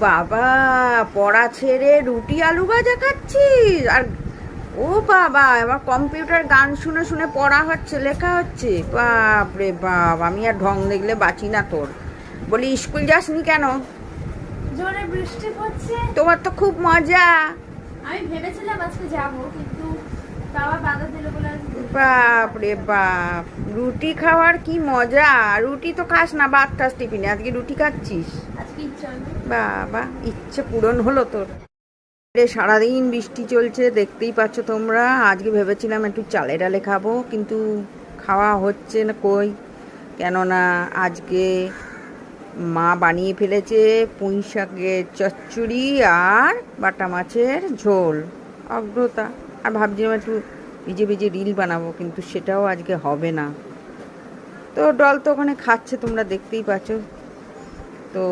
বাবা, পড়া ছেড়ে রুটি আলু ভাজা খাচ্ছিস? আর ও বাবা, এবার কম্পিউটার গান শুনে শুনে পড়া হচ্ছে, লেখা হচ্ছে। বাপ রে বাপ, আমি আর ঢং দেখলে বাঁচি না তোর। বলি স্কুল যাসনি কেন? জোরে বৃষ্টি পড়ছে। তোমার তো খুব মজা। আমি ভেবেছিলাম আজকে যাব, কিন্তু বাবা বাধা দিল বলে। বাপ রে বাপ, রুটি খাওয়ার কি মজা। রুটি তো খাস না, ভাত খাস টিফিনে, আজকে রুটি খাচ্ছিস। আজকে ইচ্ছা হলো। বাবা, ইচ্ছে পূরণ হলো তোর। রে সারাদিন বৃষ্টি চলছে, দেখতেই পাচ্ছ তোমরা। আজকে ভেবেছিলাম একটু চালে ডালে খাবো, কিন্তু খাওয়া হচ্ছে না কই। কেননা আজকে মা বানিয়ে ফেলেছে পুঁই শাকের চচ্চড়ি আর বাটা মাছের ঝোল। অগ্রতা। আর ভাবছিলাম একটু ভিজে ভিজে রিল বানাবো, কিন্তু সেটাও আজকে হবে না। তো ডল তো ওখানে খাচ্ছে, তোমরা দেখতেই পাচ্ছ। তো